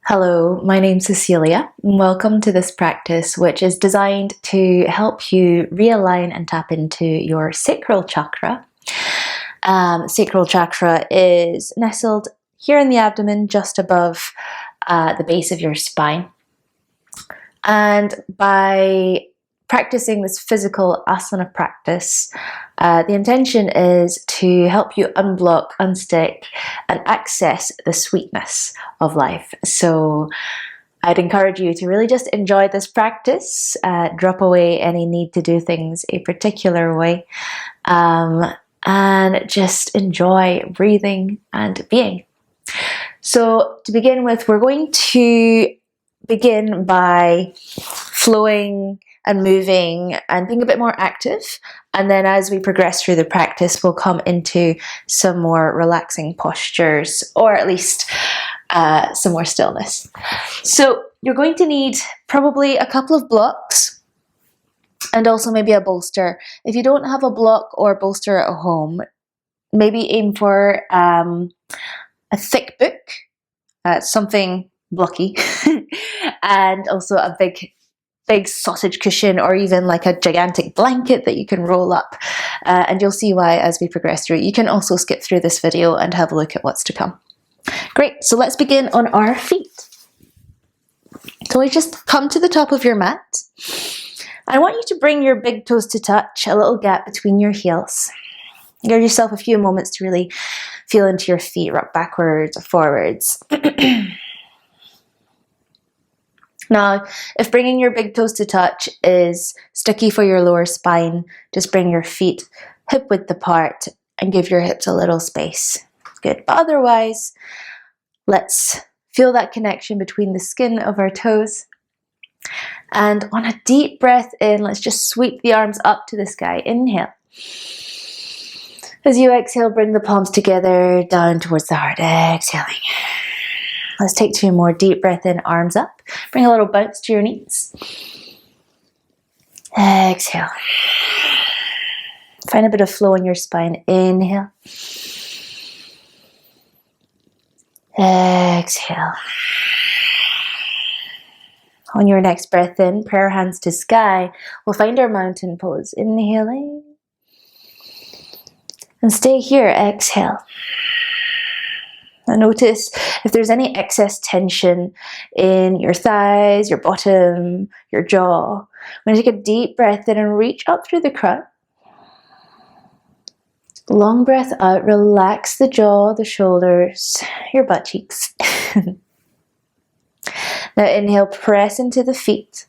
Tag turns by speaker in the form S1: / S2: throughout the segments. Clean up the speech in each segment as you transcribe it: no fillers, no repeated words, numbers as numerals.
S1: Hello, my name's Cecilia, and welcome to this practice, which is designed to help you realign and tap into your sacral chakra. Sacral chakra is nestled here in the abdomen, just above the base of your spine. And by practicing this physical asana practice, the intention is to help you unblock, unstick, and access the sweetness of life. So I'd encourage you to really just enjoy this practice, drop away any need to do things a particular way, and just enjoy breathing and being. So to begin with, we're going to begin by flowing and moving and being a bit more active, and then as we progress through the practice we'll come into some more relaxing postures, or at least some more stillness. So you're going to need probably a couple of blocks and also maybe a bolster. If you don't have a block or bolster at home, maybe aim for a thick book, something blocky, and also a big sausage cushion, or even like a gigantic blanket that you can roll up, and you'll see why as we progress through. You can also skip through this video and have a look at what's to come. Great, so let's begin on our feet. So we just come to the top of your mat. I want you to bring your big toes to touch, a little gap between your heels. Give yourself a few moments to really feel into your feet, rock backwards or forwards. Now, if bringing your big toes to touch is sticky for your lower spine, just bring your feet hip width apart and give your hips a little space. Good. But otherwise, let's feel that connection between the skin of our toes. And on a deep breath in, let's just sweep the arms up to the sky. Inhale. As you exhale, bring the palms together, down towards the heart. Exhaling. Let's take two more. Deep breath in, arms up. Bring a little bounce to your knees. Exhale. Find a bit of flow in your spine. Inhale. Exhale. On your next breath in, prayer hands to sky, we'll find our mountain pose. Inhaling. And stay here. Exhale. And notice if there's any excess tension in your thighs, your bottom, your jaw. I'm going to take a deep breath in and reach up through the crown. Long breath out, relax the jaw, the shoulders, your butt cheeks. Now inhale, press into the feet.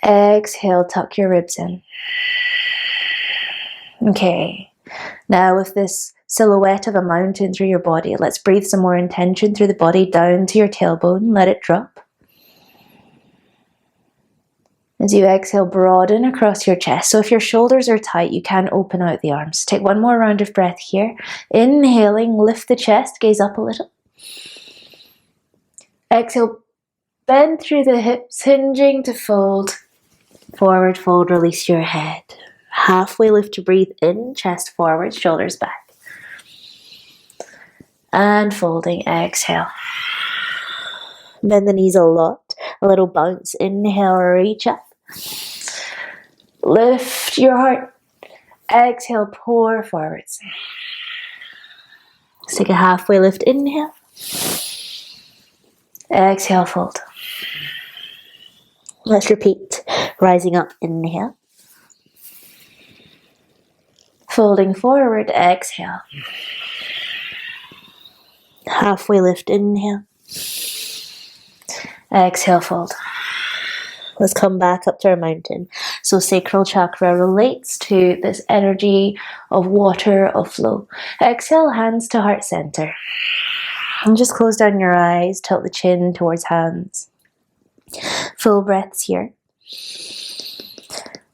S1: Exhale, tuck your ribs in. Okay, now with this silhouette of a mountain through your body, let's breathe some more intention through the body down to your tailbone. Let it drop. As you exhale, broaden across your chest. So if your shoulders are tight, you can open out the arms. Take one more round of breath here. Inhaling, lift the chest, gaze up a little. Exhale, bend through the hips, hinging to fold. Forward fold, release your head. Halfway lift to breathe in, chest forward, shoulders back. And folding, exhale. Bend the knees a lot, a little bounce. Inhale, reach up. Lift your heart. Exhale, pour forwards. Let's take a halfway lift, inhale. Exhale, fold. Let's repeat. Rising up, inhale. Folding forward, exhale. Halfway lift, inhale. Exhale, fold. Let's come back up to our mountain. So sacral chakra relates to this energy of water, of flow. Exhale, hands to heart center. And just close down your eyes, tilt the chin towards hands. Full breaths here.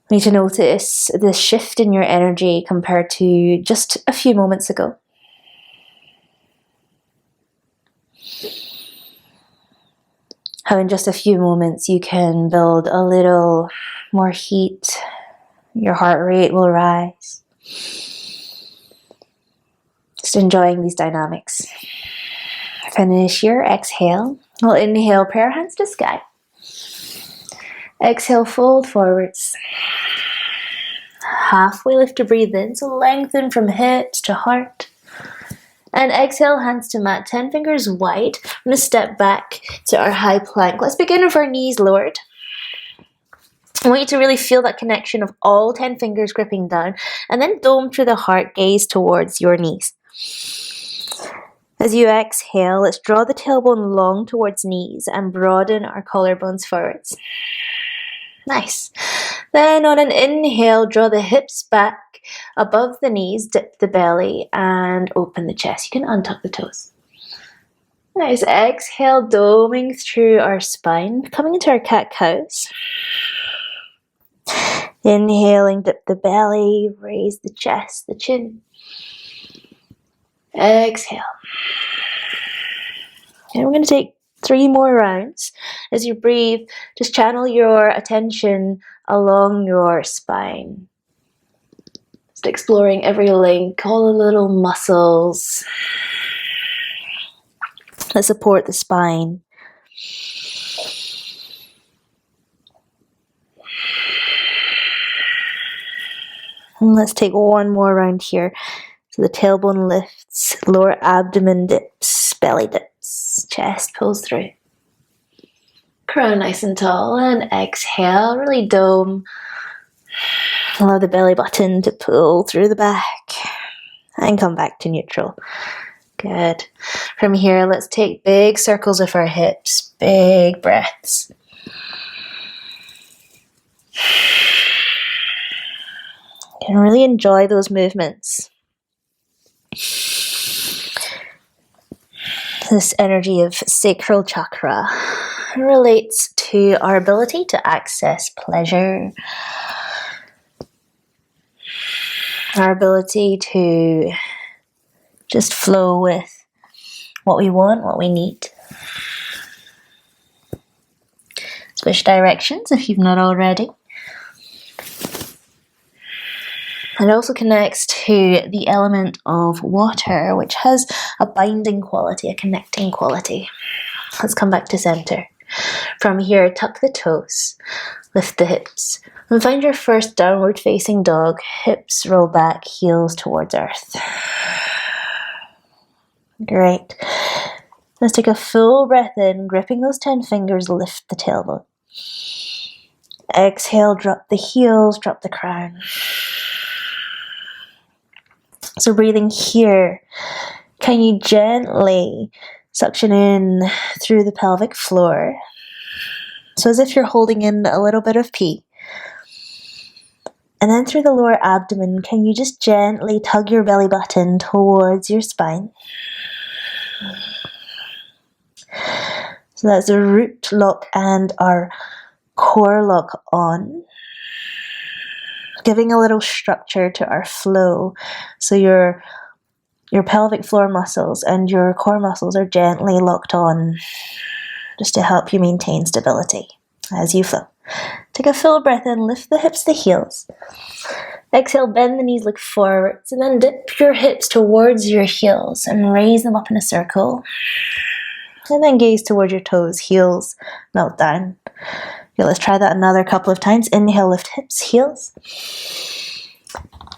S1: You need to notice the shift in your energy compared to just a few moments ago. How in just a few moments you can build a little more heat. Your heart rate will rise. Just enjoying these dynamics. Finish your exhale. We'll inhale, prayer hands to sky. Exhale, fold forwards. Halfway lift to breathe in, so lengthen from hips to heart. And exhale, hands to mat, 10 fingers wide. I'm going to step back to our high plank. Let's begin with our knees lowered. I want you to really feel that connection of all 10 fingers gripping down, and then dome through the heart, gaze towards your knees. As you exhale, let's draw the tailbone long towards knees and broaden our collarbones forwards. Nice. Then on an inhale, draw the hips back above the knees, dip the belly and open the chest. You can untuck the toes. Nice. Exhale, doming through our spine, coming into our cat-cows. Inhaling, dip the belly, raise the chest, the chin. Exhale. And we're going to take 3 more rounds. As you breathe, just channel your attention along your spine. Just exploring every link, all the little muscles that support the spine. And let's take 1 more round here. So the tailbone lifts, lower abdomen dips, belly dips, chest pulls through. Crown nice and tall, and exhale, really dome. Allow the belly button to pull through the back and come back to neutral. Good. From here, let's take big circles with our hips, big breaths. You can really enjoy those movements. This energy of Sacral Chakra relates to our ability to access pleasure, our ability to just flow with what we want, what we need. Switch directions if you've not already. It also connects to the element of water, which has a binding quality, a connecting quality. Let's come back to center. From here, tuck the toes, lift the hips, and find your first downward facing dog. Hips roll back, heels towards earth. Great. Let's take a full breath in, gripping those 10 fingers, lift the tailbone. Exhale, drop the heels, drop the crown. So breathing here, can you gently suction in through the pelvic floor? So as if you're holding in a little bit of pee. And then through the lower abdomen, can you just gently tug your belly button towards your spine? So that's the root lock and our core lock on. Giving a little structure to our flow. So your pelvic floor muscles and your core muscles are gently locked on just to help you maintain stability as you flow. Take a full breath in, lift the hips, the heels. Exhale, bend the knees, look forwards, and then dip your hips towards your heels and raise them up in a circle. And then gaze towards your toes, heels melt down. Okay, let's try that another couple of times. Inhale, lift hips, heels.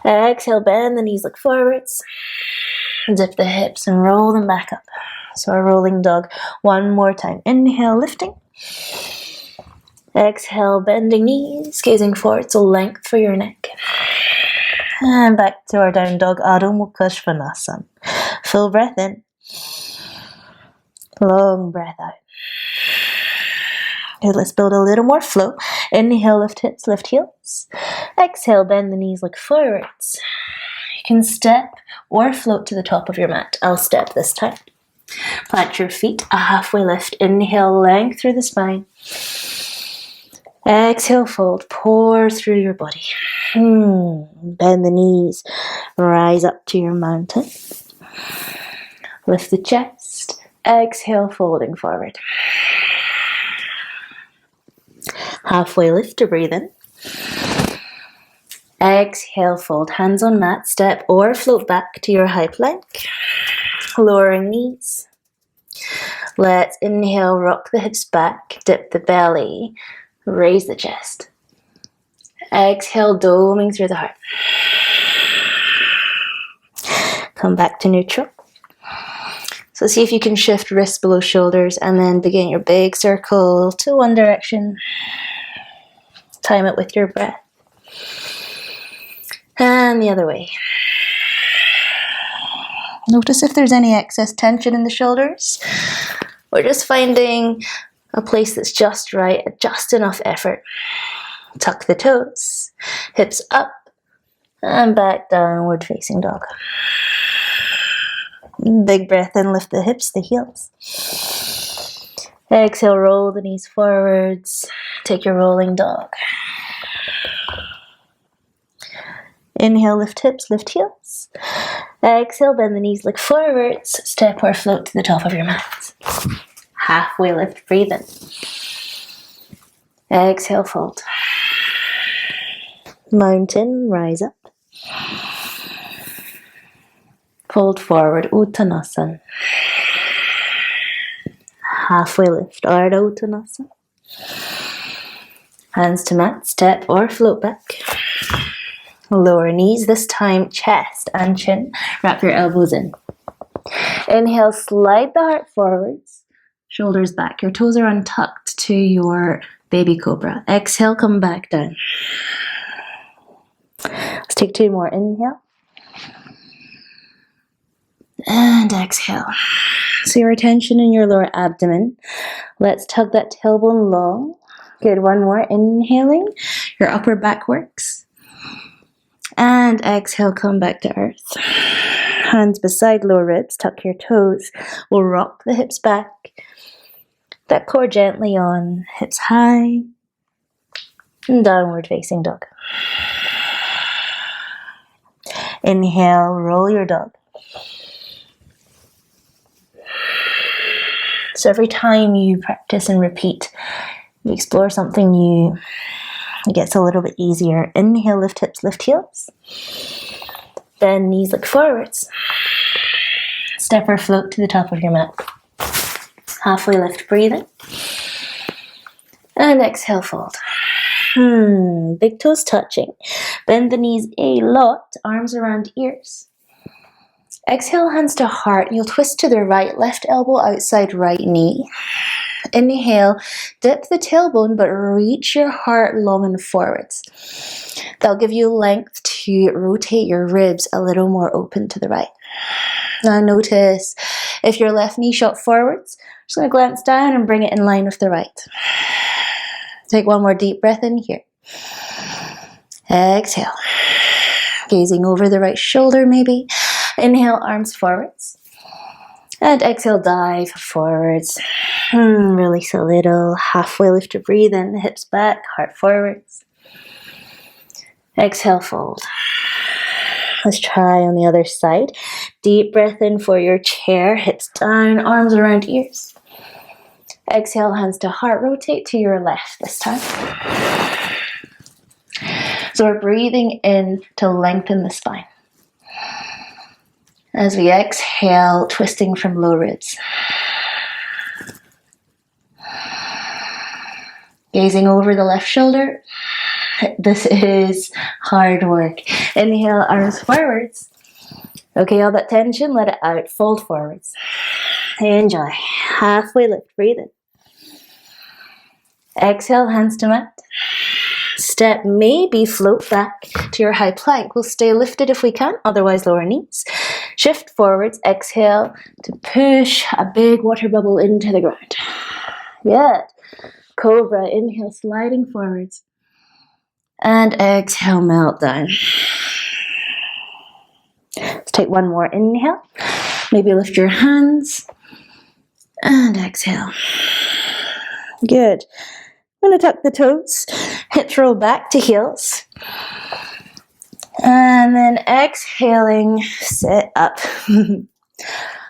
S1: Exhale, bend the knees, look forwards. Dip the hips and roll them back up. So a rolling dog. 1 more time. Inhale, lifting. Exhale, bending knees, gazing forward, so length for your neck. And back to our down dog, Adho Mukha Svanasana. Full breath in. Long breath out. Okay, let's build a little more flow. Inhale, lift hips, lift heels. Exhale, bend the knees, look forwards. You can step or float to the top of your mat. I'll step this time. Plant your feet, a halfway lift. Inhale, length through the spine. Exhale, fold, pour through your body. Bend the knees, rise up to your mountain. Lift the chest. Exhale, folding forward. Halfway lift to breathe in. Exhale, fold, hands on mat, step or float back to your high plank. Lowering knees. Let's inhale, rock the hips back, dip the belly, raise the chest. Exhale, doming through the heart. Come back to neutral. So see if you can shift wrists below shoulders and then begin your big circle to one direction. Time it with your breath. And the other way. Notice if there's any excess tension in the shoulders. We're just finding a place that's just right, just enough effort. Tuck the toes, hips up, and back, downward facing dog. Big breath in, lift the hips, the heels. Exhale, roll the knees forwards. Take your rolling dog. Inhale, lift hips, lift heels. Exhale, bend the knees, look forwards. Step or float to the top of your mat. Halfway lift, breathe in. Exhale, fold. Mountain, rise up. Fold forward, Uttanasana. Halfway lift, Ardha Uttanasana. Hands to mat, step or float back. Lower knees, this time chest and chin. Wrap your elbows in. Inhale, slide the heart forwards. Shoulders back. Your toes are untucked to your baby cobra. Exhale, come back down. Let's take 2 more. Inhale. And exhale. So your attention in your lower abdomen. Let's tug that tailbone long. Good, 1 more. Inhaling. Your upper back works. And exhale, come back to earth. Hands beside lower ribs, tuck your toes. We'll rock the hips back. That core gently on, hips high. And downward facing dog. Inhale, roll your dog. So every time you practice and repeat, you explore something new, it gets a little bit easier. Inhale, lift hips, lift heels. Bend knees, look forwards. Step or float to the top of your mat. Halfway lift, breathe in. And exhale, fold. Big toes touching. Bend the knees a lot, arms around ears. Exhale, hands to heart. You'll twist to the right, left elbow outside right knee. Inhale, dip the tailbone, but reach your heart long and forwards. That'll give you length to rotate your ribs a little more open to the right. Now notice if your left knee shot forwards, just going to glance down and bring it in line with the right. Take 1 more deep breath in here. Exhale. Gazing over the right shoulder maybe. Inhale, arms forwards. And exhale, dive forwards. Release a little. Halfway lift to breathe in. Hips back, heart forwards. Exhale, fold. Let's try on the other side. Deep breath in for your chair. Hips down, arms around ears. Exhale, hands to heart. Rotate to your left this time. So we're breathing in to lengthen the spine. As we exhale, twisting from low ribs. Gazing over the left shoulder. This is hard work. Inhale, arms forwards. Okay, all that tension, let it out. Fold forwards. Enjoy. Halfway lift, breathe in. Exhale, hands to mat. Step, maybe float back to your high plank. We'll stay lifted if we can, otherwise lower knees. Shift forwards, exhale to push a big water bubble into the ground. Good. Cobra, inhale, sliding forwards. And exhale, melt down. Let's take 1 more inhale. Maybe lift your hands. And exhale. Good. I'm going to tuck the toes. Hips roll back to heels. And then exhaling, sit up.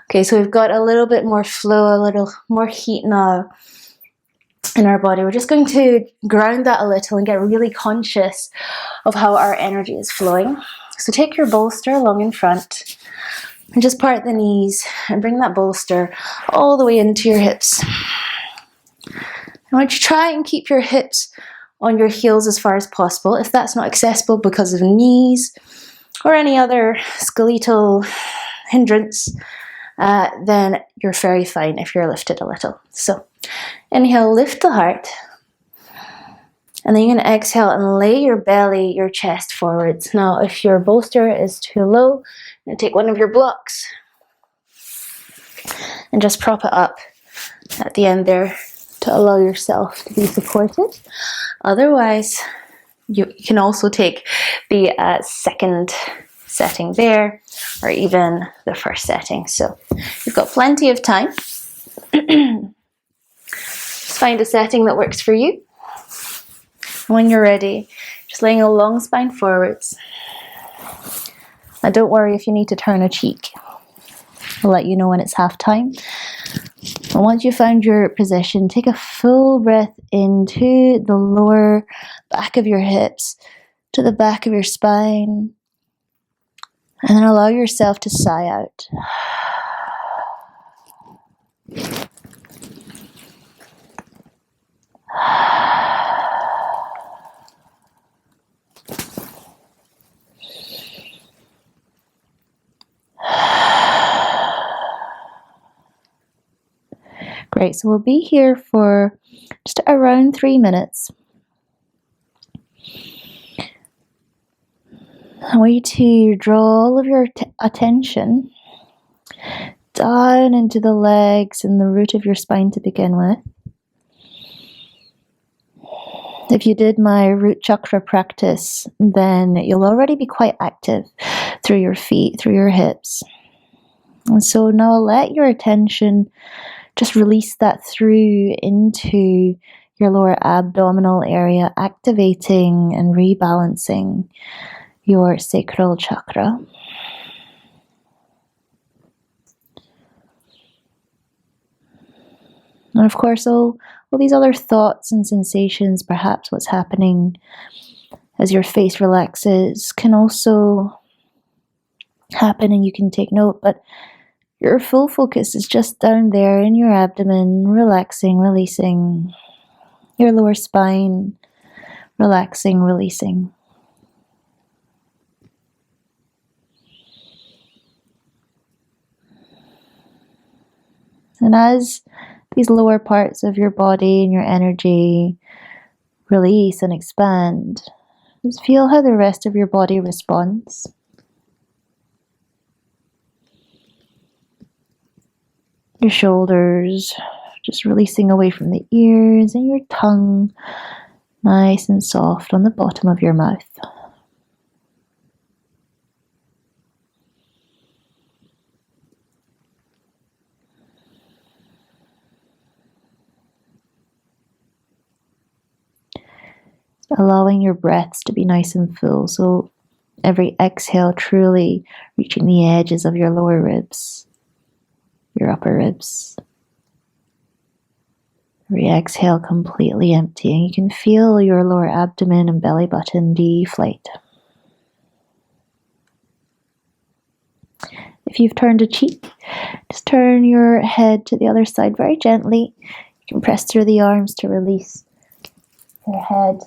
S1: Okay, so we've got a little bit more flow, a little more heat now in our body. We're just going to ground that a little and get really conscious of how our energy is flowing. So take your bolster long in front. And just part the knees and bring that bolster all the way into your hips. I want you to try and keep your hips on your heels as far as possible. If that's not accessible because of knees or any other skeletal hindrance, then you're very fine if you're lifted a little. So inhale, lift the heart. And then you're going to exhale and lay your belly, your chest forwards. Now, if your bolster is too low, you're going to take one of your blocks and just prop it up at the end there to allow yourself to be supported. Otherwise, you can also take the second setting there, or even the first setting. So you've got plenty of time. Just find a setting that works for you. When you're ready, just laying a long spine forwards. And don't worry if you need to turn a cheek. I'll let you know when it's half time. And once you've found your position, take a full breath into the lower back of your hips, to the back of your spine. And then allow yourself to sigh out. Great, so we'll be here for just around 3 minutes. I want you to draw all of your attention down into the legs and the root of your spine to begin with. If you did my root chakra practice, then you'll already be quite active through your feet, through your hips. And so now let your attention just release that through into your lower abdominal area, activating and rebalancing your sacral chakra. And of course, all these other thoughts and sensations, perhaps what's happening as your face relaxes, can also happen and you can take note, but your full focus is just down there in your abdomen, relaxing, releasing, your lower spine, relaxing, releasing. And as these lower parts of your body and your energy release and expand, just feel how the rest of your body responds. Your shoulders just releasing away from the ears, and your tongue nice and soft on the bottom of your mouth. Allowing your breaths to be nice and full, so every exhale truly reaching the edges of your lower ribs, your upper ribs. Every exhale completely emptying. You can feel your lower abdomen and belly button deflate. If you've turned a cheek, just turn your head to the other side very gently. You can press through the arms to release your head.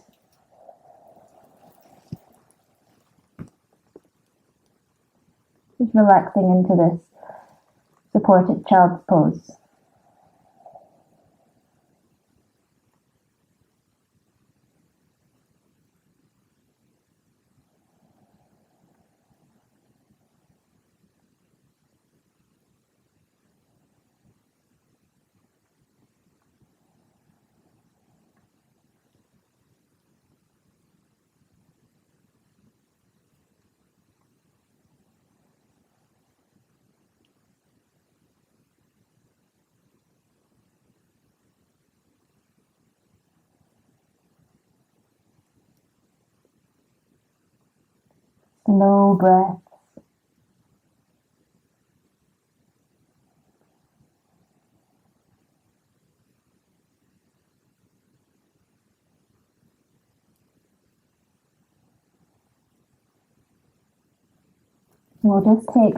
S1: Just relaxing into this supported child's pose. Slow breath. We'll just take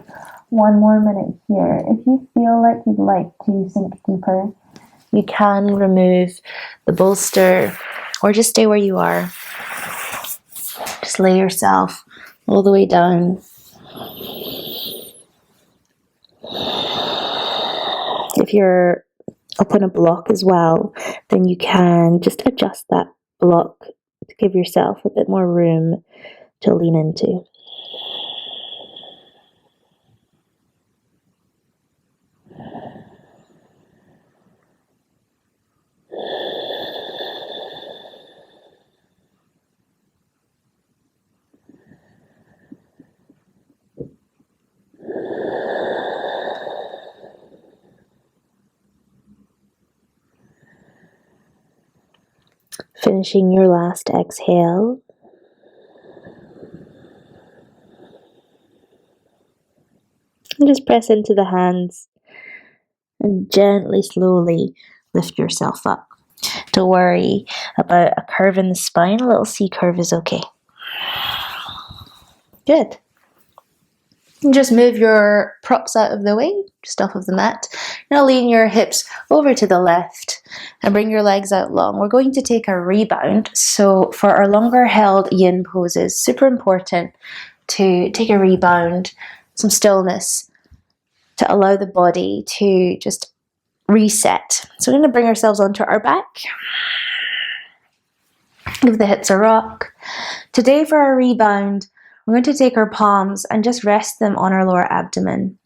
S1: one more minute here. If you feel like you'd like to sink deeper, you can remove the bolster or just stay where you are. Just lay yourself all the way down. If you're up on a block as well, then you can just adjust that block to give yourself a bit more room to lean into. Finishing your last exhale. And just press into the hands and gently, slowly lift yourself up. Don't worry about a curve in the spine. A little C curve is okay. Good. And just move your props out of the way, just off of the mat. Now lean your hips over to the left and bring your legs out long. We're going to take a rebound. So for our longer held yin poses, super important to take a rebound, some stillness to allow the body to just reset. So we're going to bring ourselves onto our back. Give the hips a rock. Today for our rebound, we're going to take our palms and just rest them on our lower abdomen.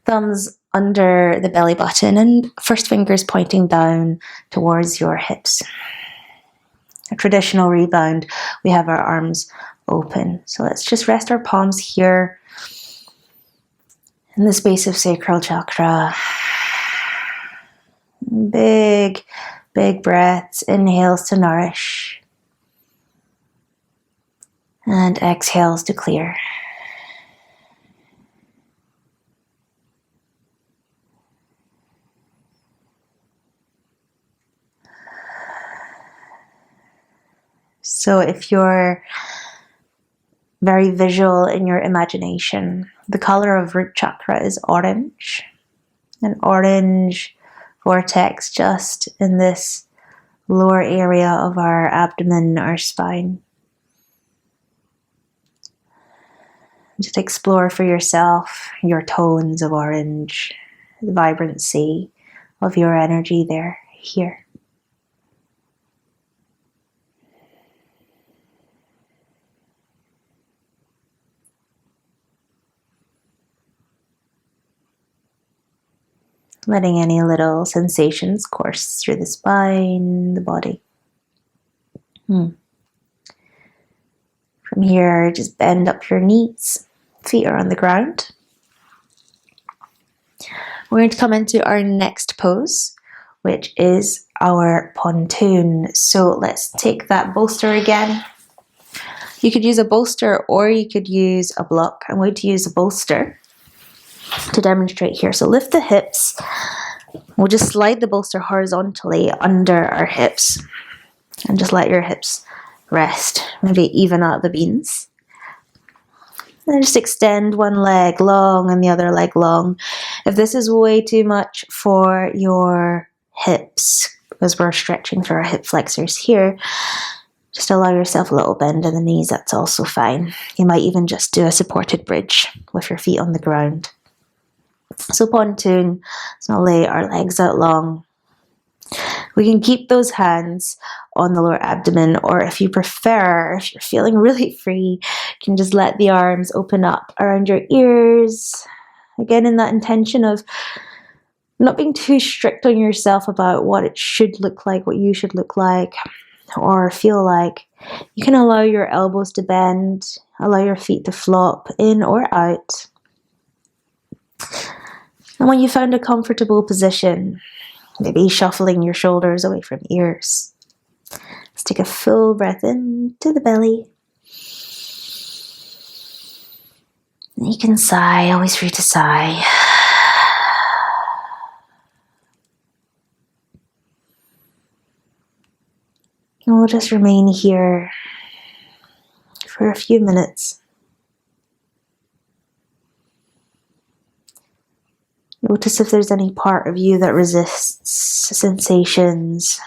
S1: Thumbs under the belly button and first fingers pointing down towards your hips. A traditional rebound, we have our arms open. So let's just rest our palms here in the space of Sacral Chakra. Big, big breaths. Inhales to nourish. And exhales to clear. So if you're very visual in your imagination, the color of root chakra is orange. An orange vortex just in this lower area of our abdomen, our spine. Just explore for yourself your tones of orange, the vibrancy of your energy there, here. Letting any little sensations course through the spine, the body. From here, just bend up your knees. Feet are on the ground. We're going to come into our next pose, which is our pontoon. So let's take that bolster again. You could use a bolster or you could use a block. I'm going to use a bolster to demonstrate here. So lift the hips. We'll just slide the bolster horizontally under our hips and just let your hips rest. Maybe even out the beans. And then just extend one leg long and the other leg long. If this is way too much for your hips, because we're stretching through our hip flexors here, just allow yourself a little bend in the knees. That's also fine. You might even just do a supported bridge with your feet on the ground. So pontoon, so I'll lay our legs out long. We can keep those hands on the lower abdomen, or if you prefer, if you're feeling really free, you can just let the arms open up around your ears. Again, in that intention of not being too strict on yourself about what it should look like, what you should look like, or feel like. You can allow your elbows to bend, allow your feet to flop in or out. And when you found a comfortable position, maybe shuffling your shoulders away from ears. Let's take a full breath into the belly. And you can sigh, always free to sigh. And we'll just remain here for a few minutes. Notice if there's any part of you that resists sensations.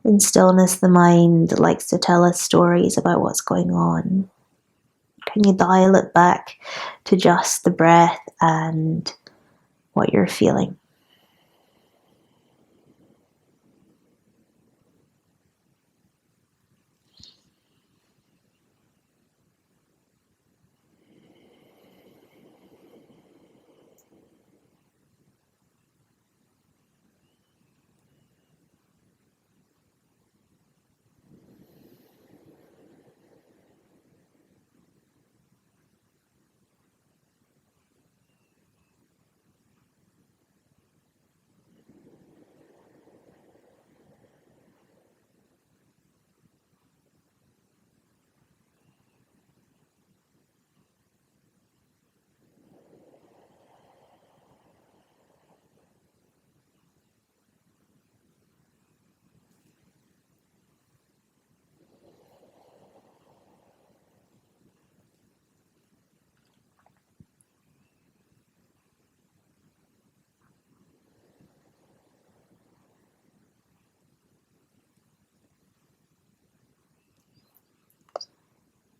S1: In stillness, the mind likes to tell us stories about what's going on. Can you dial it back to just the breath and what you're feeling?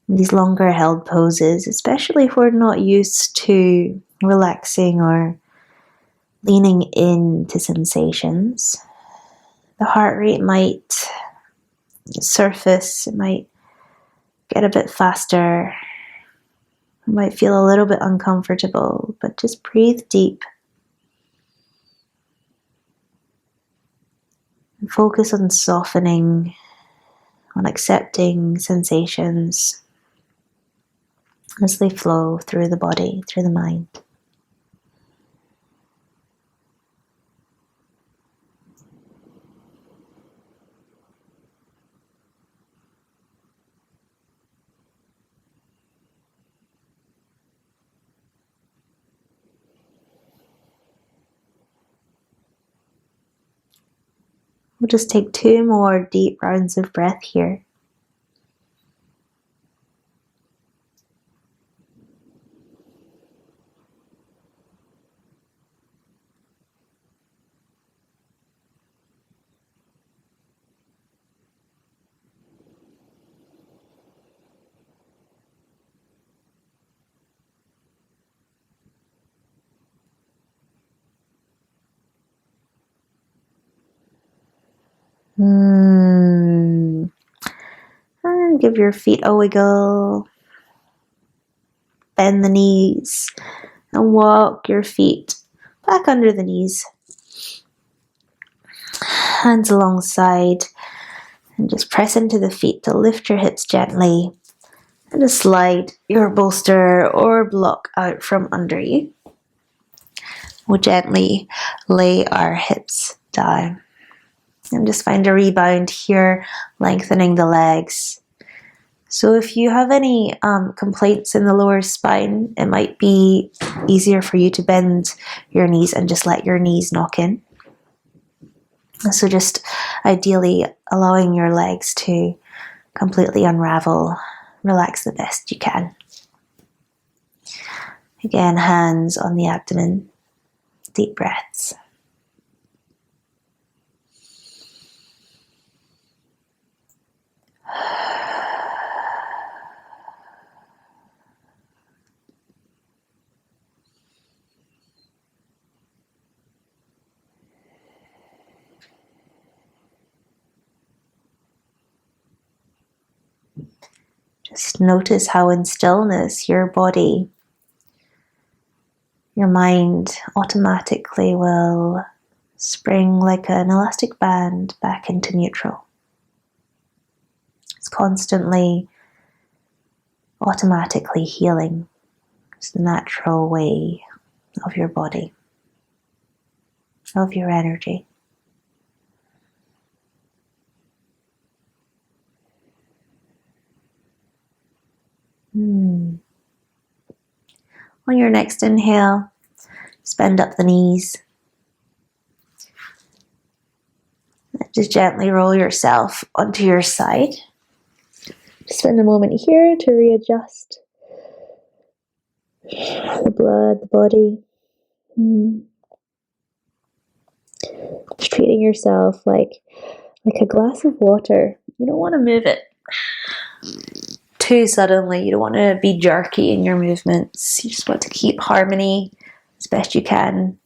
S1: These longer held poses, especially if we're not used to relaxing or leaning into sensations, the heart rate might surface, it might get a bit faster, it might feel a little bit uncomfortable, but just breathe deep and focus on softening, on accepting sensations as they flow through the body, through the mind. We'll just take 2 more deep rounds of breath here. And give your feet a wiggle. Bend the knees and walk your feet back under the knees. Hands alongside and just press into the feet to lift your hips gently and just slide your bolster or block out from under you. We'll gently lay our hips down. And just find a rebound here, lengthening the legs. So if you have any complaints in the lower spine, it might be easier for you to bend your knees and just let your knees knock in. So just ideally allowing your legs to completely unravel, relax the best you can. Again, hands on the abdomen, deep breaths. Just notice how in stillness your body, your mind automatically will spring like an elastic band back into neutral. It's constantly, automatically healing. It's the natural way of your body, of your energy. On your next inhale, just bend up the knees. Just gently roll yourself onto your side. Just spend a moment here to readjust The blood, the body. Just treating yourself like a glass of water. You don't want to move it too suddenly. You don't want to be jerky in your movements. You just want to keep harmony as best you can.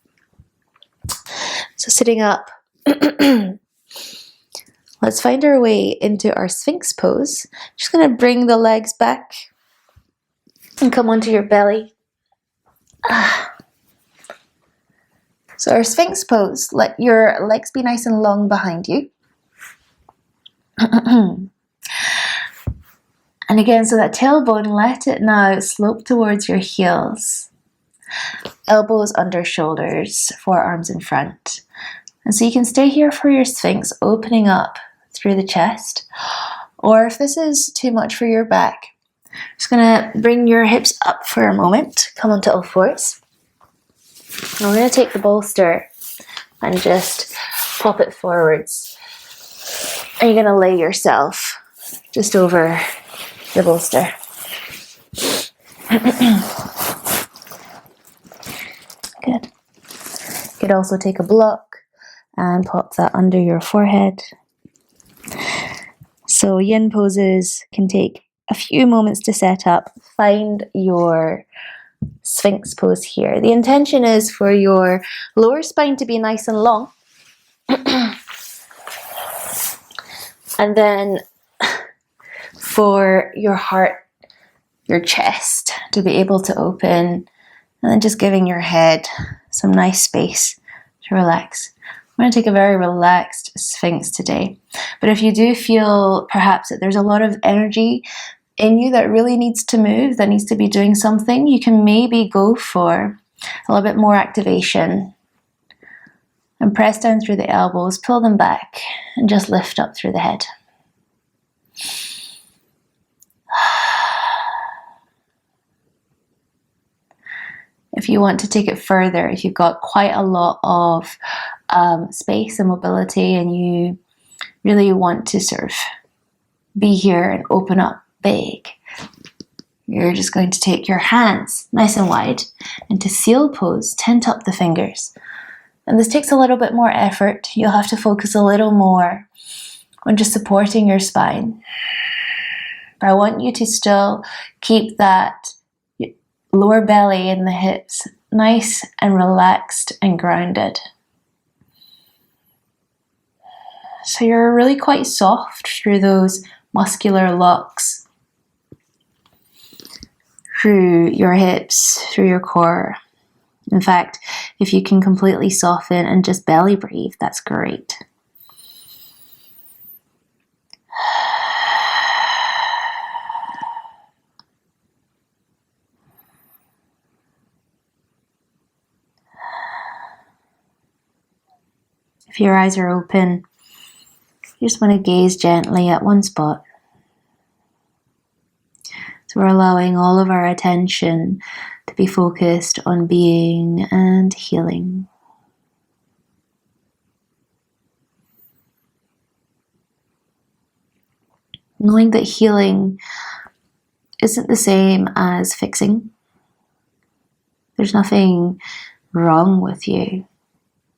S1: So sitting up, let's find our way into our Sphinx pose. Just going to bring the legs back and come onto your belly. So our Sphinx pose, let your legs be nice and long behind you. And again, so that tailbone, let it now slope towards your heels. Elbows under shoulders, forearms in front. And so you can stay here for your Sphinx, opening up through the chest. Or if this is too much for your back, just going to bring your hips up for a moment. Come onto all fours. And we're going to take the bolster and just pop it forwards. And you're going to lay yourself just over the bolster. Good. You could also take a block and pop that under your forehead. So yin poses can take a few moments to set up. Find your Sphinx pose here. The intention is for your lower spine to be nice and long. And then for your heart, your chest to be able to open, and then just giving your head some nice space to relax. I'm going to take a very relaxed Sphinx today. But if you do feel perhaps that there's a lot of energy in you that really needs to move, that needs to be doing something, you can maybe go for a little bit more activation. And press down through the elbows, pull them back, and just lift up through the head. If you want to take it further, if you've got quite a lot of space and mobility and you really want to sort of be here and open up big, you're just going to take your hands nice and wide into seal pose, tent up the fingers. And this takes a little bit more effort. You'll have to focus a little more on just supporting your spine. But I want you to still keep that lower belly and the hips nice and relaxed and grounded. So you're really quite soft through those muscular locks, through your hips, through your core. In fact, if you can completely soften and just belly breathe, that's great. If your eyes are open, you just want to gaze gently at one spot. So we're allowing all of our attention to be focused on being and healing. Knowing that healing isn't the same as fixing. There's nothing wrong with you.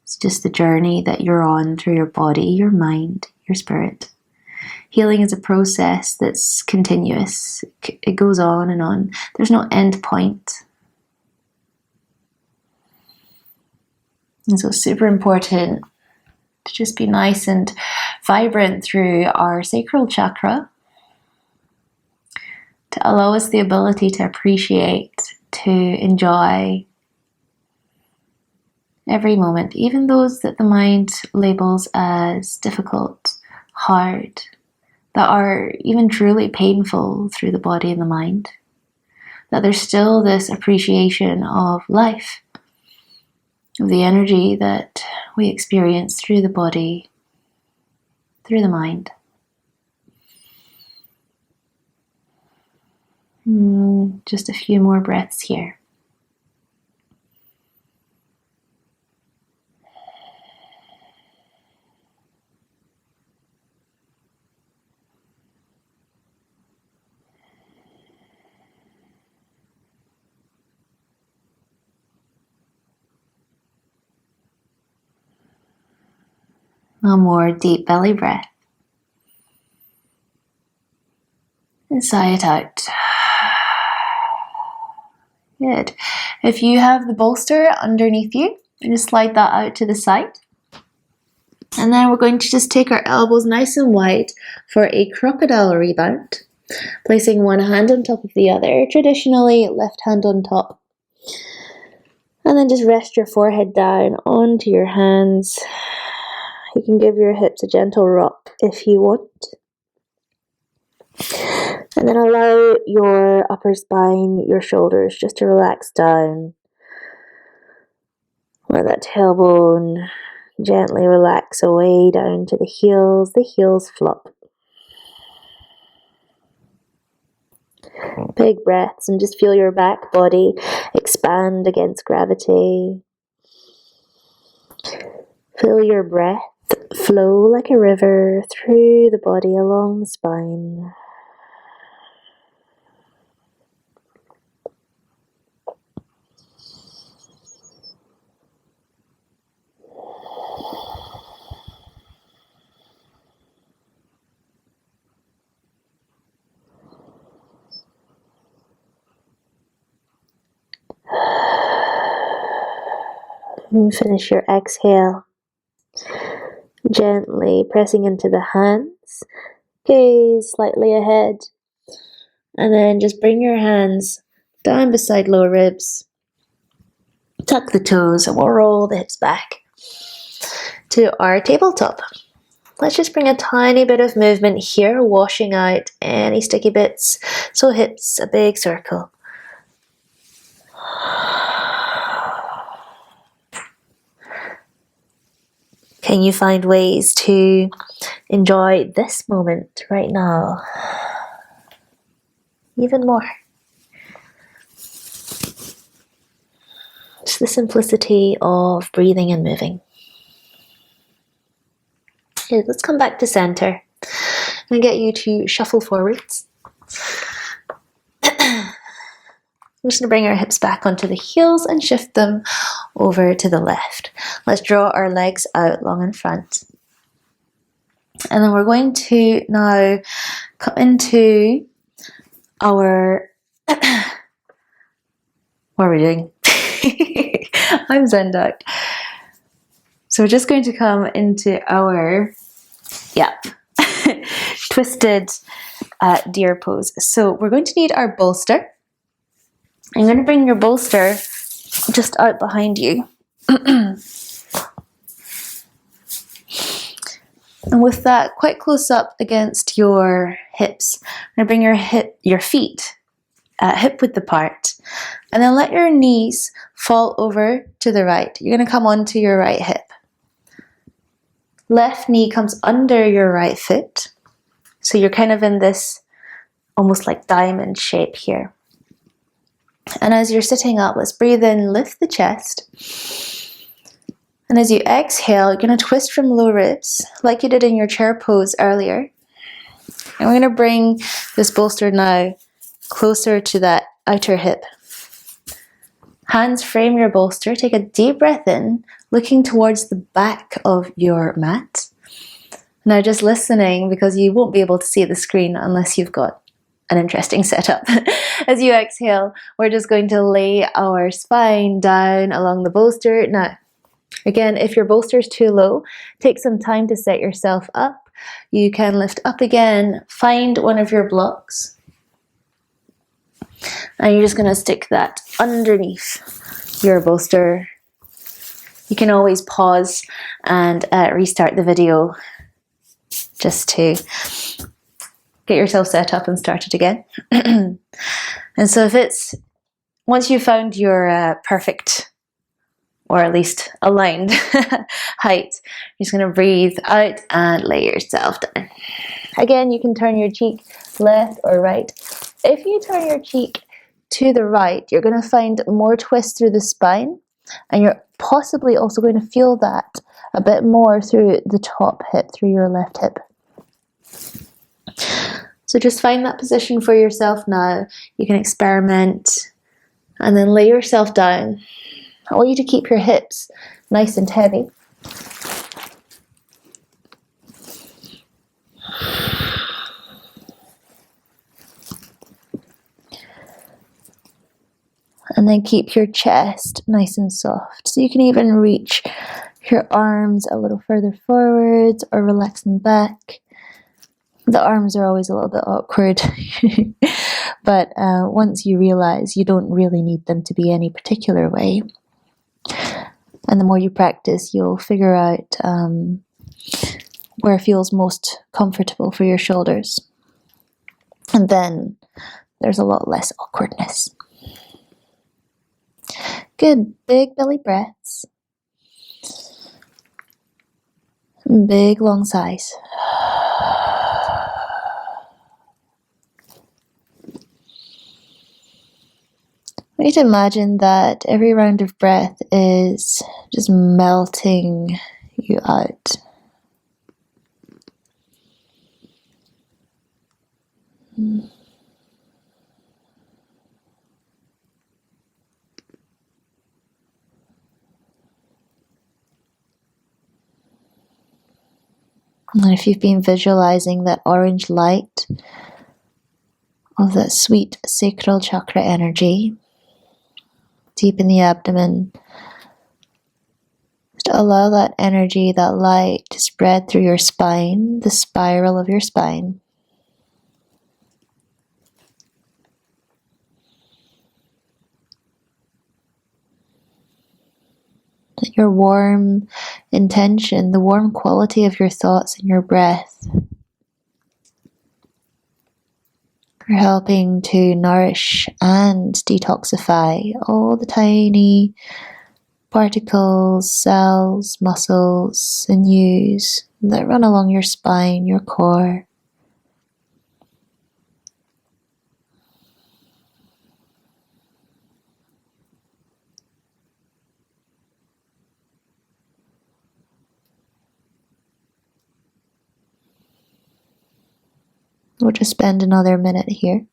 S1: It's just the journey that you're on through your body, your mind, your spirit. Healing is a process that's continuous. It goes on and on. There's no end point. And so it's super important to just be nice and vibrant through our sacral chakra, to allow us the ability to appreciate, to enjoy every moment, even those that the mind labels as difficult, hard, that are even truly painful through the body and the mind, that there's still this appreciation of life, of the energy that we experience through the body, through the mind. Just a few more breaths here. One more deep belly breath. And sigh it out. Good. If you have the bolster underneath you, just slide that out to the side. And then we're going to just take our elbows nice and wide for a crocodile rebound, placing one hand on top of the other, traditionally left hand on top. And then just rest your forehead down onto your hands. You can give your hips a gentle rock if you want. And then allow your upper spine, your shoulders, just to relax down. Let that tailbone gently relax away down to the heels flop. Big breaths and just feel your back body expand against gravity. Feel your breath flow like a river through the body along the spine. And finish your exhale. Gently pressing into the hands, gaze slightly ahead, and then just bring your hands down beside lower ribs. Tuck the toes and we'll roll the hips back to our tabletop. Let's just bring a tiny bit of movement here, washing out any sticky bits. So hips, a big circle. Can you find ways to enjoy this moment right now even more? Just the simplicity of breathing and moving. Okay, let's come back to center and get you to shuffle forwards. I'm just going to bring our hips back onto the heels and shift them over to the left. Let's draw our legs out long in front. And then we're going to now come into our... what are we doing? I'm zened out. So we're just going to come into our, twisted deer pose. So we're going to need our bolster. I'm going to bring your bolster just out behind you. And with that quite close up against your hips, I'm going to bring your feet hip width apart. And then let your knees fall over to the right. You're going to come onto your right hip. Left knee comes under your right foot. So you're kind of in this almost like diamond shape here. And as you're sitting up, let's breathe in, lift the chest. And as you exhale, you're going to twist from low ribs, like you did in your chair pose earlier. And we're going to bring this bolster now closer to that outer hip. Hands frame your bolster. Take a deep breath in, looking towards the back of your mat. Now just listening, because you won't be able to see the screen unless you've got an interesting setup. As you exhale, we're just going to lay our spine down along the bolster. Now, again, if your bolster is too low, take some time to set yourself up. You can lift up again, find one of your blocks, and you're just going to stick that underneath your bolster. You can always pause and restart the video just to get yourself set up and started again. And so once you've found your perfect, or at least aligned height, you're just going to breathe out and lay yourself down. Again, you can turn your cheek left or right. If you turn your cheek to the right, you're going to find more twist through the spine, and you're possibly also going to feel that a bit more through the top hip, through your left hip. So just find that position for yourself now. You can experiment and then lay yourself down. I want you to keep your hips nice and heavy. And then keep your chest nice and soft. So you can even reach your arms a little further forwards or relax them back. The arms are always a little bit awkward, but once you realize you don't really need them to be any particular way, and the more you practice, you'll figure out where feels most comfortable for your shoulders. And then there's a lot less awkwardness. Good, big belly breaths. Big long sighs. I want you to imagine that every round of breath is just melting you out. And if you've been visualizing that orange light of that sweet sacral chakra energy deep in the abdomen, just allow that energy, that light, to spread through your spine, the spiral of your spine. Your warm intention, the warm quality of your thoughts and your breath are helping to nourish and detoxify all the tiny particles, cells, muscles, sinews that run along your spine, your core. We'll just spend another minute here.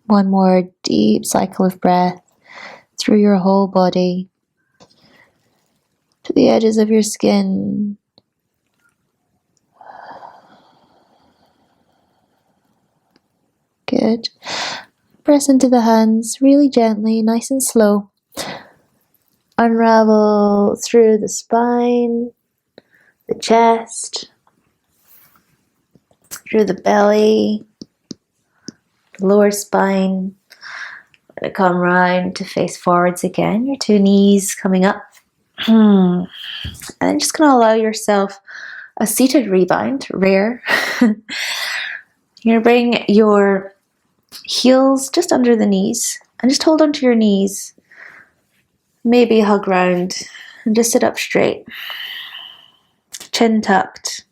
S1: One more deep cycle of breath through your whole body, to the edges of your skin. Good. Press into the hands really gently, nice and slow. Unravel through the spine, the chest, through the belly, lower spine. Let it come round to face forwards again. Your two knees coming up. And then just going to allow yourself a seated rebound, rare. You're going to bring your heels just under the knees and just hold onto your knees. Maybe hug round and just sit up straight. Chin tucked.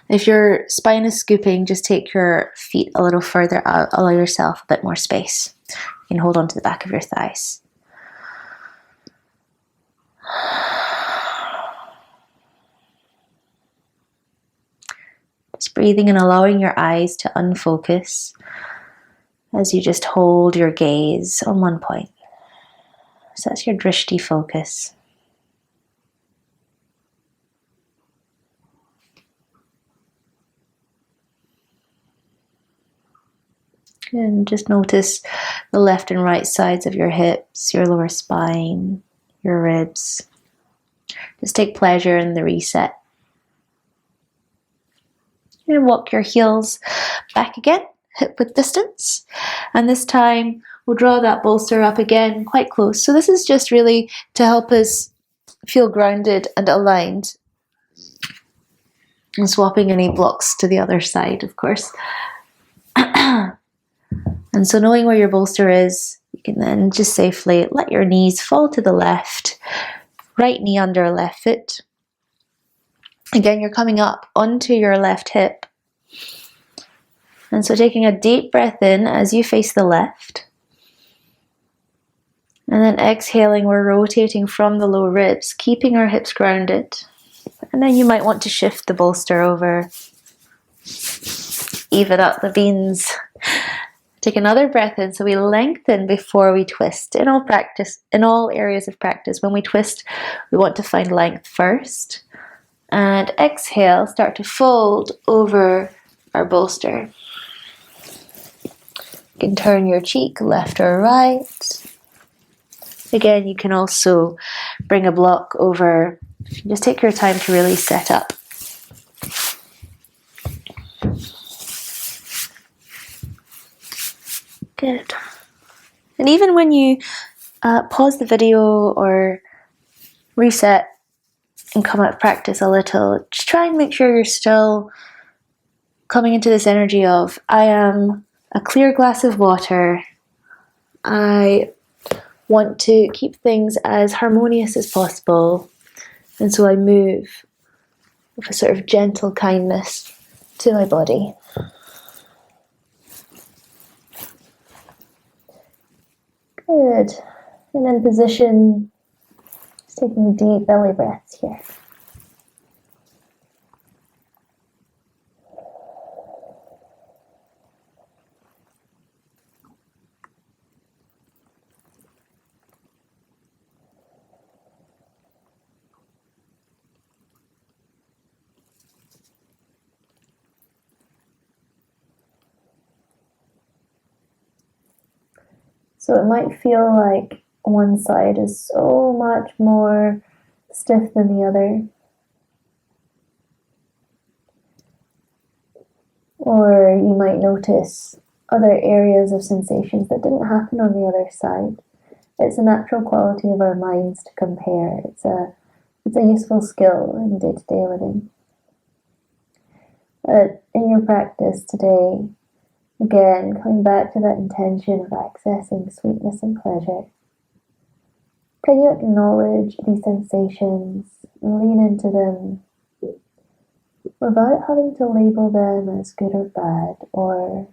S1: If your spine is scooping, just take your feet a little further out. Allow yourself a bit more space. You can hold on to the back of your thighs. Just breathing and allowing your eyes to unfocus as you just hold your gaze on one point. So that's your drishti focus. And just notice the left and right sides of your hips, your lower spine, your ribs. Just take pleasure in the reset. You're going to walk your heels back again, hip width distance. And this time we'll draw that bolster up again quite close. So this is just really to help us feel grounded and aligned. And swapping any blocks to the other side, of course. And so knowing where your bolster is, you can then just safely let your knees fall to the left, right knee under left foot. Again, you're coming up onto your left hip. And so taking a deep breath in as you face the left. And then exhaling, we're rotating from the low ribs, keeping our hips grounded. And then you might want to shift the bolster over. Even up the beans. Take another breath in, so we lengthen before we twist. In all areas of practice, when we twist, we want to find length first. And exhale, start to fold over our bolster. You can turn your cheek left or right. Again, you can also bring a block over. Just take your time to really set up. Good. And even when you pause the video or reset and come out of practice a little, just try and make sure you're still coming into this energy of, I am a clear glass of water. I want to keep things as harmonious as possible. And so I move with a sort of gentle kindness to my body. Good. And then position, just taking deep belly breaths here. So it might feel like one side is so much more stiff than the other. Or you might notice other areas of sensations that didn't happen on the other side. It's a natural quality of our minds to compare. It's a useful skill in day-to-day living. But in your practice today, again, coming back to that intention of accessing sweetness and pleasure, can you acknowledge these sensations and lean into them without having to label them as good or bad, or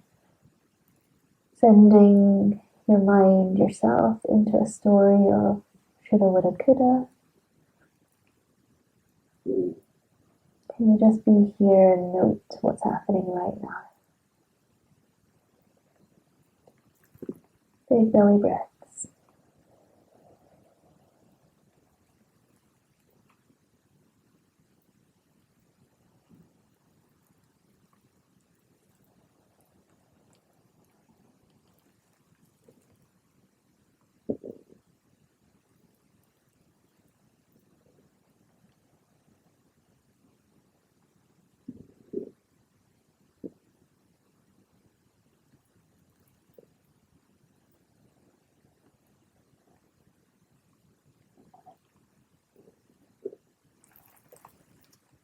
S1: sending your mind, yourself, into a story of shoulda, woulda, coulda? Can you just be here and note what's happening right now? Big belly breaths.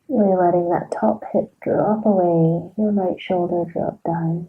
S1: Really letting that top hip drop away, your right shoulder drop down.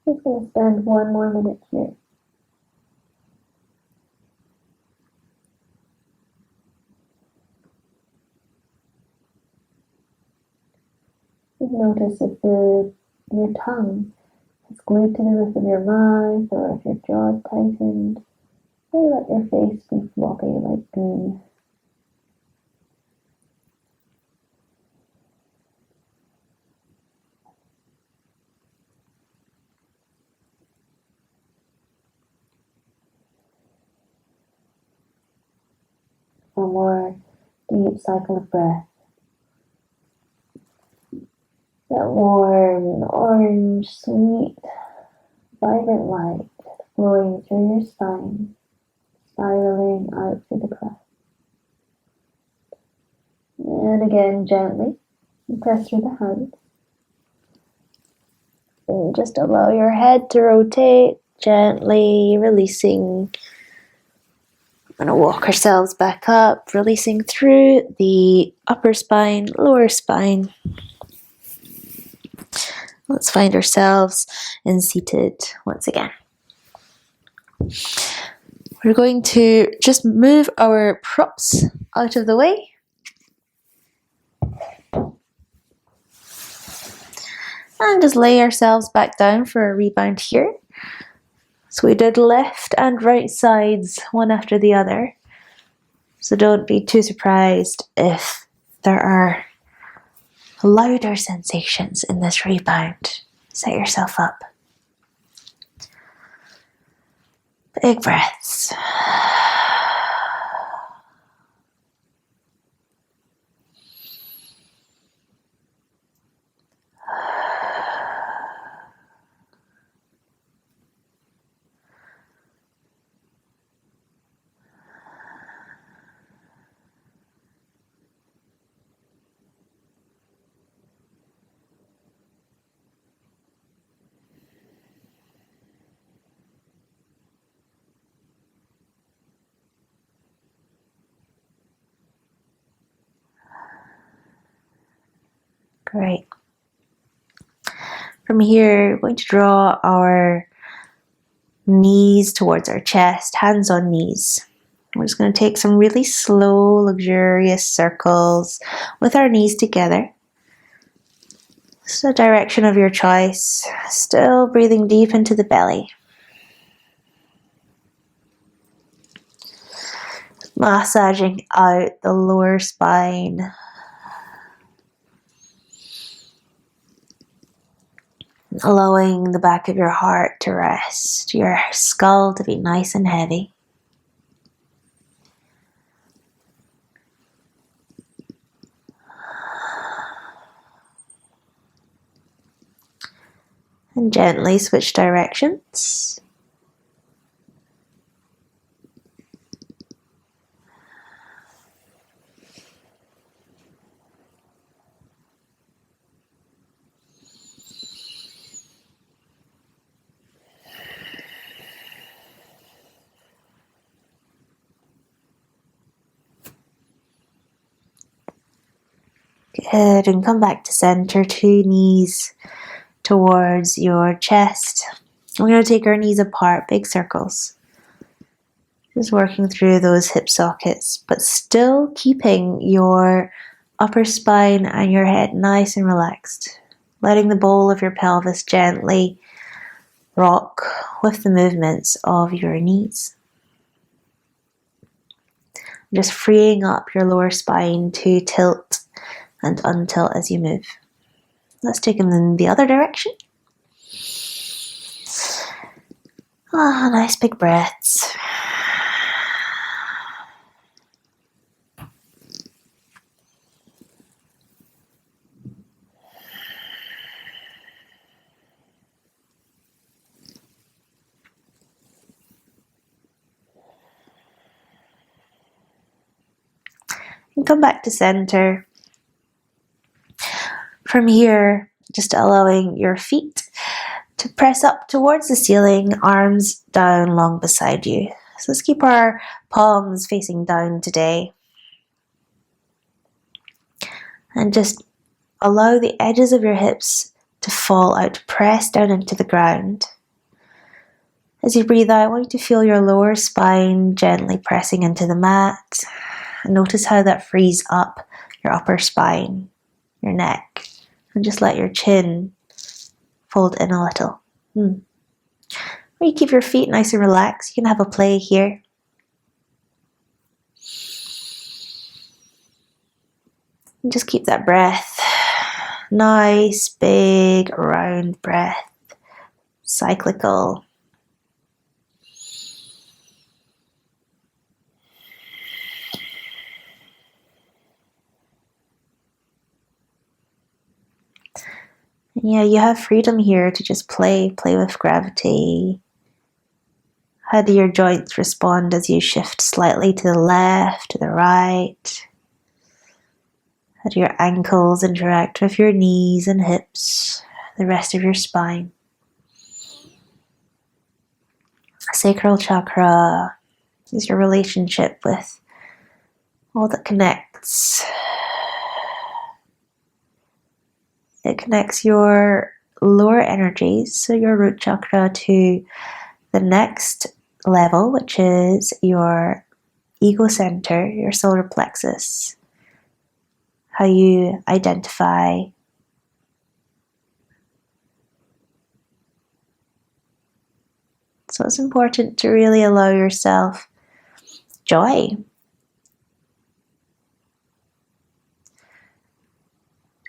S1: Just going to spend one more minute here. Notice if your tongue is glued to the roof of your mouth, or if your jaw's tightened. Really let your face be floppy like glue. One more deep cycle of breath. That warm, orange, sweet, vibrant light flowing through your spine, spiraling out through the cleft. And again, gently press through the hands. And just allow your head to rotate, gently releasing. We're going to walk ourselves back up, releasing through the upper spine, lower spine. Let's find ourselves in seated once again. We're going to just move our props out of the way. And just lay ourselves back down for a rebound here. So we did left and right sides, one after the other. So don't be too surprised if there are louder sensations in this rebound. Set yourself up. Big breaths. Great. From here, we're going to draw our knees towards our chest, hands on knees. We're just going to take some really slow, luxurious circles with our knees together. It's the direction of your choice. Still breathing deep into the belly. Massaging out the lower spine. Allowing the back of your heart to rest, your skull to be nice and heavy. And gently switch directions. Good, and come back to center, 2 knees towards your chest. We're going to take our knees apart, big circles. Just working through those hip sockets, but still keeping your upper spine and your head nice and relaxed. Letting the bowl of your pelvis gently rock with the movements of your knees. Just freeing up your lower spine to tilt and untilt as you move. Let's take them in the other direction. Nice big breaths. And come back to center. From here, just allowing your feet to press up towards the ceiling, arms down long beside you. So let's keep our palms facing down today. And just allow the edges of your hips to fall out, press down into the ground. As you breathe out, I want you to feel your lower spine gently pressing into the mat. And notice how that frees up your upper spine, your neck. And just let your chin fold in a little. Or you keep your feet nice and relaxed. You can have a play here. And just keep that breath. Nice, big, round breath. Cyclical. Yeah, you have freedom here to just play with gravity. How do your joints respond as you shift slightly to the left, to the right? How do your ankles interact with your knees and hips, the rest of your spine? Sacral Chakra is your relationship with all that connects. It connects your lower energies, so your root chakra, to the next level, which is your ego center, your solar plexus. How you identify So it's important to really allow yourself joy.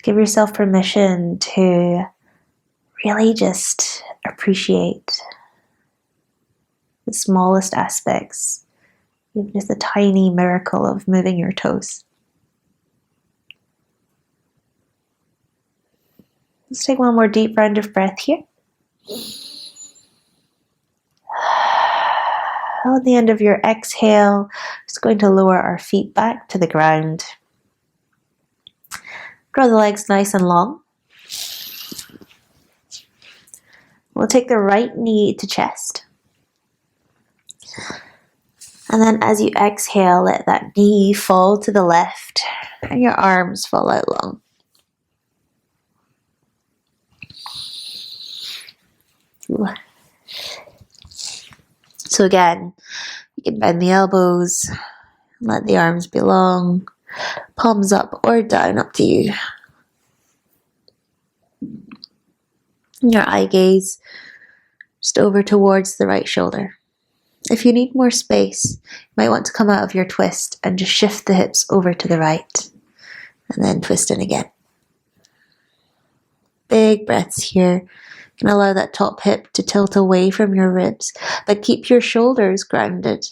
S1: Give yourself permission to really just appreciate the smallest aspects, even just the tiny miracle of moving your toes. Let's take one more deep round of breath here. On the end of your exhale, just going to lower our feet back to the ground. Draw the legs nice and long. We'll take the right knee to chest. And then as you exhale, let that knee fall to the left and your arms fall out long. So again, you can bend the elbows, let the arms be long, palms up or down, up to you. And your eye gaze just over towards the right shoulder. If you need more space, you might want to come out of your twist and just shift the hips over to the right and then twist in again. Big breaths here. You can allow that top hip to tilt away from your ribs, but keep your shoulders grounded.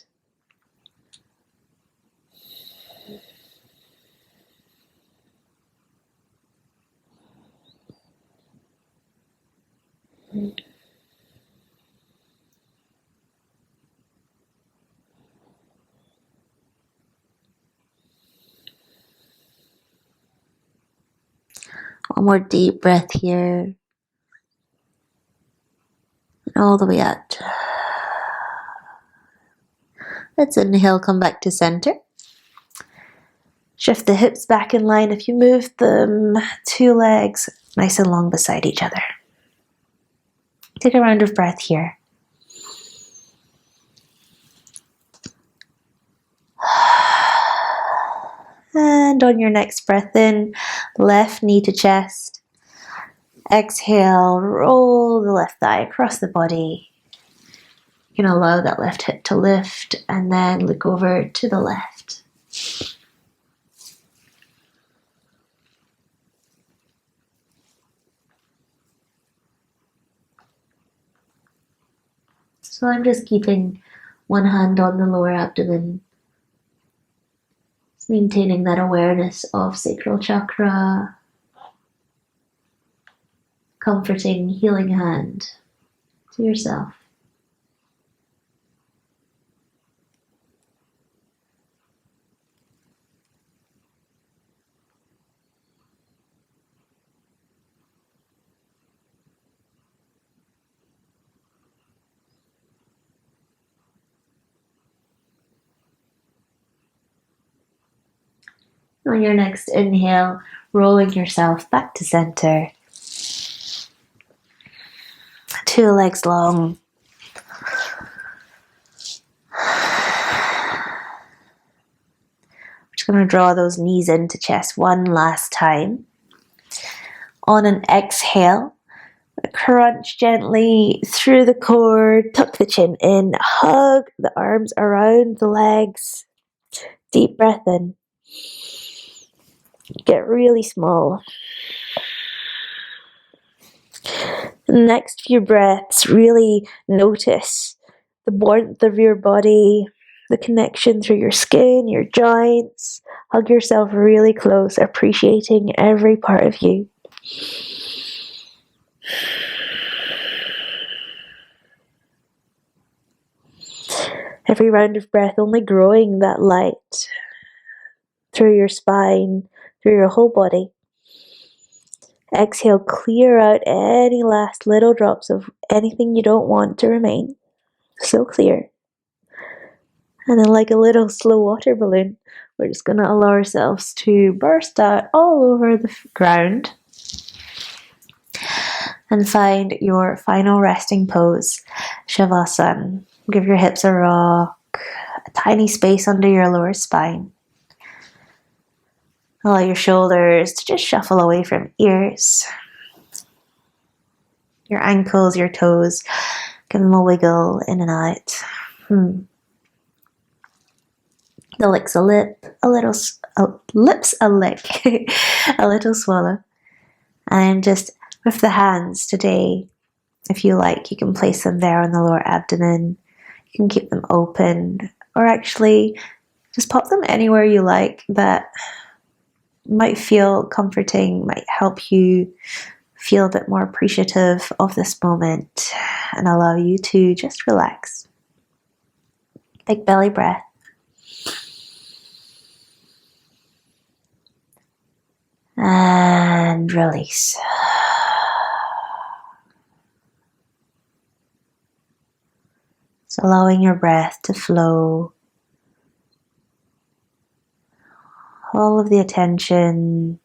S1: One more deep breath here. All the way out. Let's inhale, come back to center. Shift the hips back in line. If you move them, two legs nice and long beside each other. Take a round of breath here. And on your next breath in, left knee to chest. Exhale, roll the left thigh across the body. You can allow that left hip to lift and then look over to the left. So I'm just keeping one hand on the lower abdomen, just maintaining that awareness of sacral chakra, comforting, healing hand to yourself. On your next inhale, rolling yourself back to center. Two legs long. Just going to draw those knees into chest one last time. On an exhale, crunch gently through the core, tuck the chin in, hug the arms around the legs. Deep breath in. Get really small. The next few breaths, really notice the warmth of your body, the connection through your skin, your joints. Hug yourself really close, appreciating every part of you. Every round of breath only growing that light through your spine, through your whole body. Exhale, clear out any last little drops of anything you don't want to remain. So clear. And then like a little slow water balloon, we're just going to allow ourselves to burst out all over the ground and find your final resting pose, Savasana. Give your hips a rock, a tiny space under your lower spine. Allow your shoulders to just shuffle away from ears. Your ankles, your toes, give them a wiggle in and out. The lips a lip, lips a lick, a little swallow. And just with the hands today, if you like, you can place them there on the lower abdomen. You can keep them open, or actually just pop them anywhere you like that might feel comforting, might help you feel a bit more appreciative of this moment and allow you to just relax. Big belly breath. And release. So allowing your breath to flow. All of the attention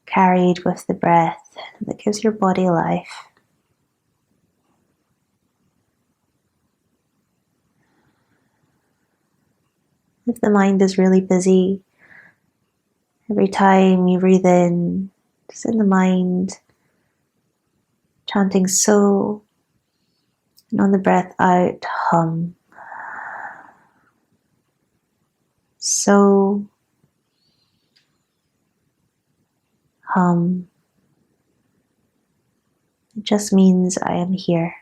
S1: carried with the breath that gives your body life. If the mind is really busy, every time you breathe in, just in the mind, chanting so, and on the breath out, hum. So, hum. It just means I am here.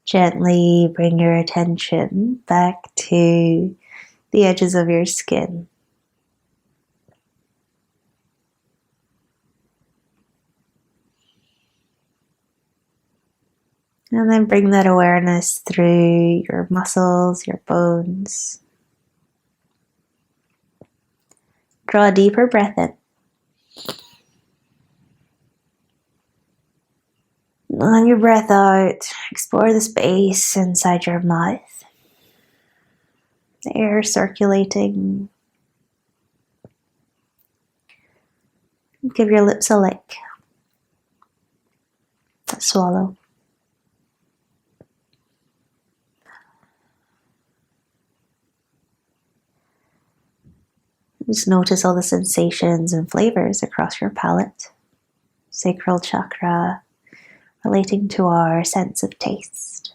S1: Gently bring your attention back to the edges of your skin. And then bring that awareness through your muscles, your bones. Draw a deeper breath in. On your breath out, explore the space inside your mouth. The air circulating. Give your lips a lick. Swallow. Just notice all the sensations and flavors across your palate. Sacral Chakra, relating to our sense of taste.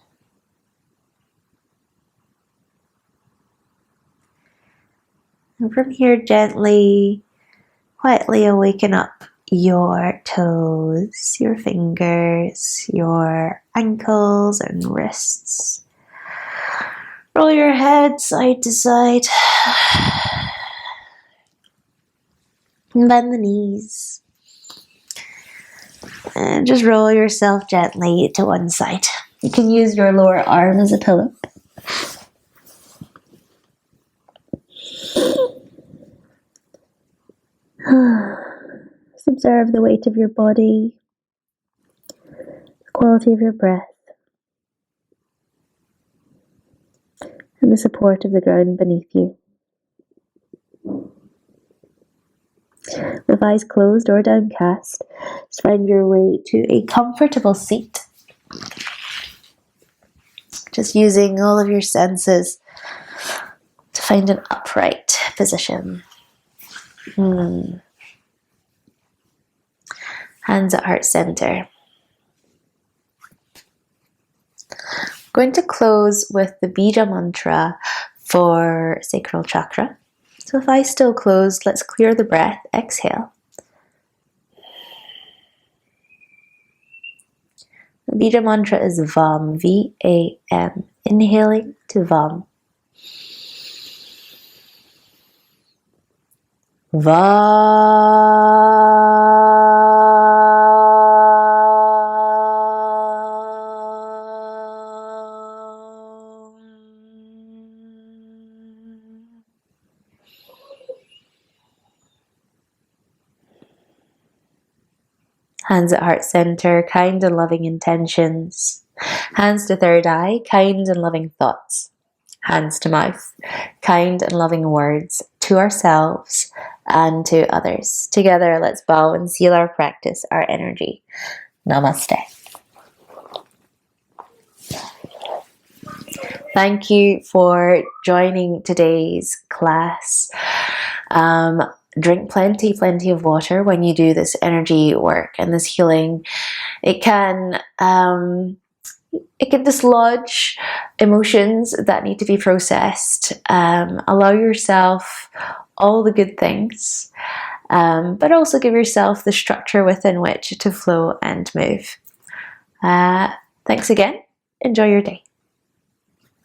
S1: And from here, gently, quietly awaken up your toes, your fingers, your ankles and wrists. Roll your head side to side. And bend the knees. And just roll yourself gently to one side. You can use your lower arm as a pillow. Just observe the weight of your body, the quality of your breath, and the support of the ground beneath you. With eyes closed or downcast, just find your way to a comfortable seat. Just using all of your senses to find an upright position. Hands at heart center. I'm going to close with the Bija mantra for Sacral Chakra. So if eyes still closed, let's clear the breath. Exhale. The Bija mantra is VAM, V-A-M. Inhaling to VAM. Hands at heart center, kind and loving intentions. Hands to third eye, kind and loving thoughts. Hands to mouth, kind and loving words to ourselves and to others. Together, let's bow and seal our practice, our energy. Namaste. Thank you for joining today's class. Drink plenty of water when you do this energy work and this healing. It can dislodge emotions that need to be processed. Allow yourself all the good things, but also give yourself the structure within which to flow and move. Thanks again. Enjoy your day.